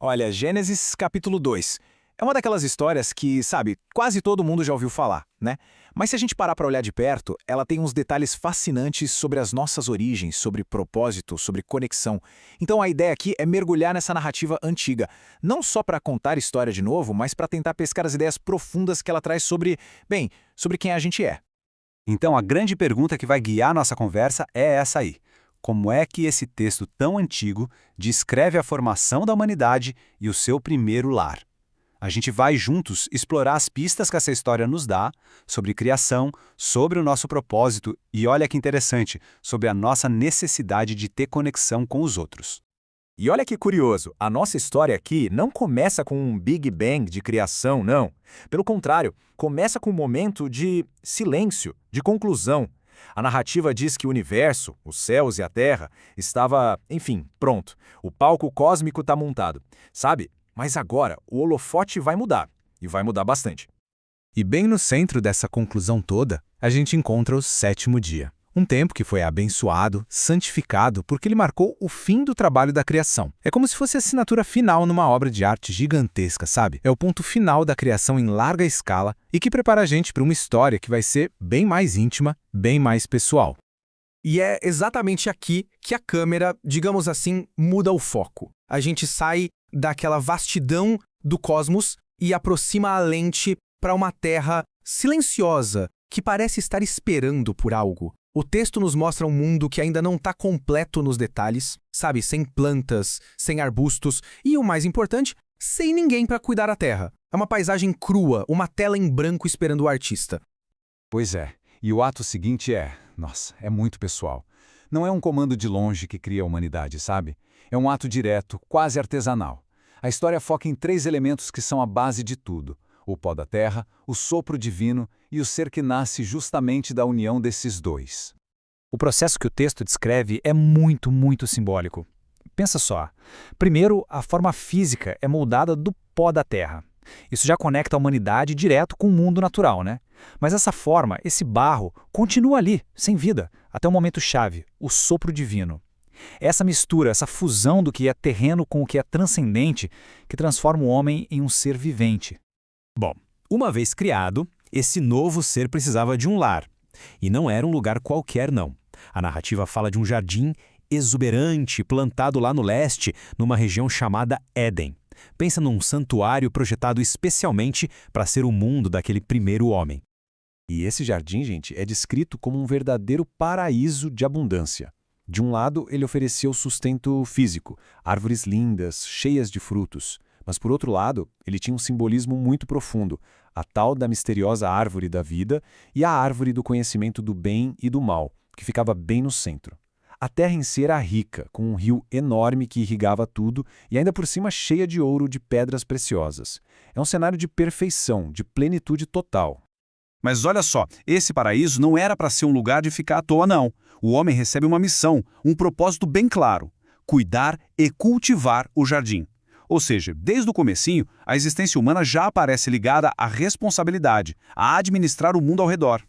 Olha, Gênesis capítulo 2. É uma daquelas histórias que, sabe, quase todo mundo já ouviu falar, né? Mas se a gente parar para olhar de perto, ela tem uns detalhes fascinantes sobre as nossas origens, sobre propósito, sobre conexão. Então a ideia aqui é mergulhar nessa narrativa antiga, não só para contar história de novo, mas para tentar pescar as ideias profundas que ela traz sobre, bem, sobre quem a gente é. Então, a grande pergunta que vai guiar nossa conversa é essa aí. Como é que esse texto tão antigo descreve a formação da humanidade e o seu primeiro lar? A gente vai juntos explorar as pistas que essa história nos dá sobre criação, sobre o nosso propósito e, olha que interessante, sobre a nossa necessidade de ter conexão com os outros. E olha que curioso, a nossa história aqui não começa com um Big Bang de criação, não. Pelo contrário, começa com um momento de silêncio, de conclusão. A narrativa diz que o universo, os céus e a Terra, estava, enfim, pronto. O palco cósmico está montado, sabe? Mas agora o holofote vai mudar, e vai mudar bastante. E bem no centro dessa conclusão toda, a gente encontra o sétimo dia. Um tempo que foi abençoado, santificado, porque ele marcou o fim do trabalho da criação. É como se fosse a assinatura final numa obra de arte gigantesca, sabe? É o ponto final da criação em larga escala e que prepara a gente para uma história que vai ser bem mais íntima, bem mais pessoal. E é exatamente aqui que a câmera, digamos assim, muda o foco. A gente sai daquela vastidão do cosmos e aproxima a lente para uma terra silenciosa que parece estar esperando por algo. O texto nos mostra um mundo que ainda não está completo nos detalhes, sabe, sem plantas, sem arbustos e, o mais importante, sem ninguém para cuidar da terra. É uma paisagem crua, uma tela em branco esperando o artista. Pois é, e o ato seguinte é muito pessoal. Não é um comando de longe que cria a humanidade, sabe? É um ato direto, quase artesanal. A história foca em 3 elementos que são a base de tudo: o pó da terra, o sopro divino e o ser que nasce justamente da união desses dois. O processo que o texto descreve é muito, muito simbólico. Pensa só. Primeiro, a forma física é moldada do pó da terra. Isso já conecta a humanidade direto com o mundo natural, né? Mas essa forma, esse barro, continua ali, sem vida, até o momento chave, o sopro divino. Essa mistura, essa fusão do que é terreno com o que é transcendente, que transforma o homem em um ser vivente. Bom, uma vez criado, esse novo ser precisava de um lar. E não era um lugar qualquer, não. A narrativa fala de um jardim exuberante plantado lá no leste, numa região chamada Éden. Pensa num santuário projetado especialmente para ser o mundo daquele primeiro homem. E esse jardim, gente, é descrito como um verdadeiro paraíso de abundância. De um lado, ele oferecia o sustento físico, árvores lindas, cheias de frutos. Mas, por outro lado, ele tinha um simbolismo muito profundo, a tal da misteriosa árvore da vida e a árvore do conhecimento do bem e do mal, que ficava bem no centro. A terra em si era rica, com um rio enorme que irrigava tudo e ainda por cima cheia de ouro de pedras preciosas. É um cenário de perfeição, de plenitude total. Mas olha só, esse paraíso não era para ser um lugar de ficar à toa, não. O homem recebe uma missão, um propósito bem claro: cuidar e cultivar o jardim. Ou seja, desde o comecinho, a existência humana já aparece ligada à responsabilidade, a administrar o mundo ao redor.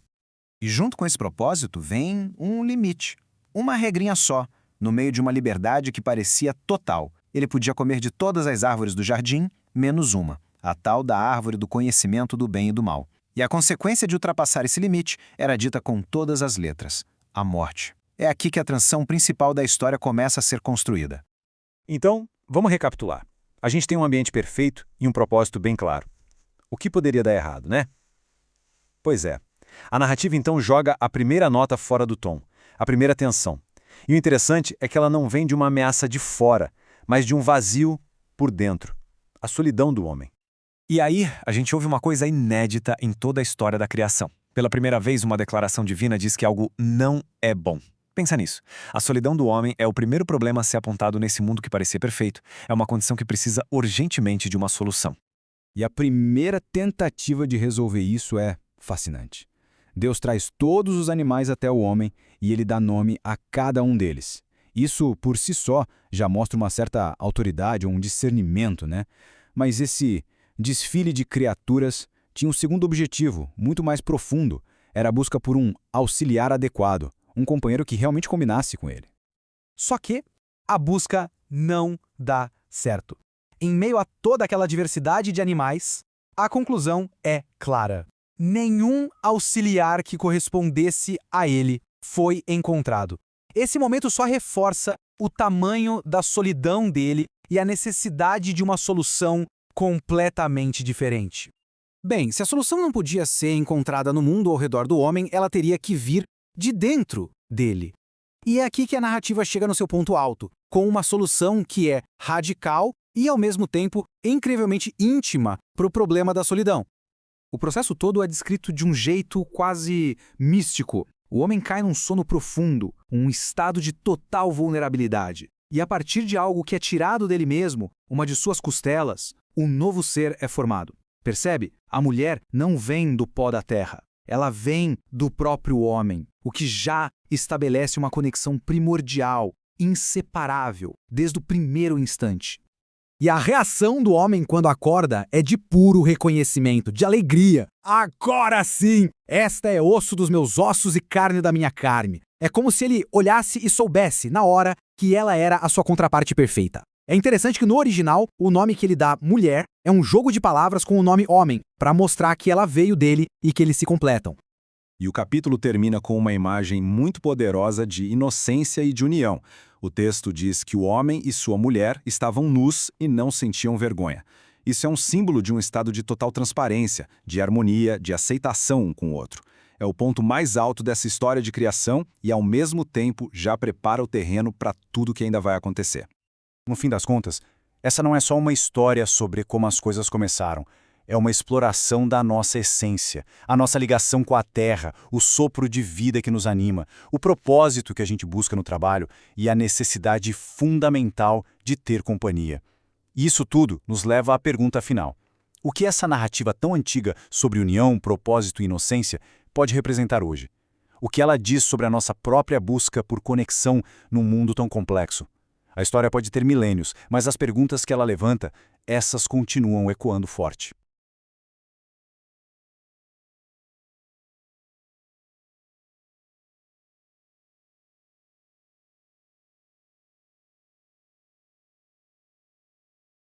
E junto com esse propósito vem um limite, uma regrinha só, no meio de uma liberdade que parecia total. Ele podia comer de todas as árvores do jardim, menos uma, a tal da árvore do conhecimento do bem e do mal. E a consequência de ultrapassar esse limite era dita com todas as letras: a morte. É aqui que a transição principal da história começa a ser construída. Então, vamos recapitular. A gente tem um ambiente perfeito e um propósito bem claro. O que poderia dar errado, né? Pois é. A narrativa então joga a primeira nota fora do tom, a primeira tensão. E o interessante é que ela não vem de uma ameaça de fora, mas de um vazio por dentro, a solidão do homem. E aí, a gente ouve uma coisa inédita em toda a história da criação. Pela primeira vez, uma declaração divina diz que algo não é bom. Pensa nisso. A solidão do homem é o primeiro problema a ser apontado nesse mundo que parecia perfeito. É uma condição que precisa urgentemente de uma solução. E a primeira tentativa de resolver isso é fascinante. Deus traz todos os animais até o homem e ele dá nome a cada um deles. Isso, por si só, já mostra uma certa autoridade ou um discernimento, né? Mas esse desfile de criaturas tinha um segundo objetivo, muito mais profundo. Era a busca por um auxiliar adequado, um companheiro que realmente combinasse com ele. Só que a busca não dá certo. em meio a toda aquela diversidade de animais, a conclusão é clara. Nenhum auxiliar que correspondesse a ele foi encontrado. Esse momento só reforça o tamanho da solidão dele e a necessidade de uma solução completamente diferente. Bem, se a solução não podia ser encontrada no mundo ao redor do homem, ela teria que vir de dentro dele. E é aqui que a narrativa chega no seu ponto alto, com uma solução que é radical e, ao mesmo tempo, incrivelmente íntima para o problema da solidão. O processo todo é descrito de um jeito quase místico. O homem cai num sono profundo, um estado de total vulnerabilidade. E a partir de algo que é tirado dele mesmo, uma de suas costelas, um novo ser é formado. Percebe? A mulher não vem do pó da terra. Ela vem do próprio homem, o que já estabelece uma conexão primordial, inseparável, desde o primeiro instante. E a reação do homem quando acorda é de puro reconhecimento, de alegria. Agora sim! Esta é osso dos meus ossos e carne da minha carne. É como se ele olhasse e soubesse, na hora, que ela era a sua contraparte perfeita. É interessante que no original, o nome que ele dá mulher é um jogo de palavras com o nome homem, para mostrar que ela veio dele e que eles se completam. E o capítulo termina com uma imagem muito poderosa de inocência e de união. O texto diz que o homem e sua mulher estavam nus e não sentiam vergonha. Isso é um símbolo de um estado de total transparência, de harmonia, de aceitação um com o outro. É o ponto mais alto dessa história de criação e, ao mesmo tempo, já prepara o terreno para tudo que ainda vai acontecer. No fim das contas, essa não é só uma história sobre como as coisas começaram. É uma exploração da nossa essência, a nossa ligação com a terra, o sopro de vida que nos anima, o propósito que a gente busca no trabalho e a necessidade fundamental de ter companhia. E isso tudo nos leva à pergunta final. O que essa narrativa tão antiga sobre união, propósito e inocência pode representar hoje? O que ela diz sobre a nossa própria busca por conexão num mundo tão complexo? A história pode ter milênios, mas as perguntas que ela levanta, essas continuam ecoando forte.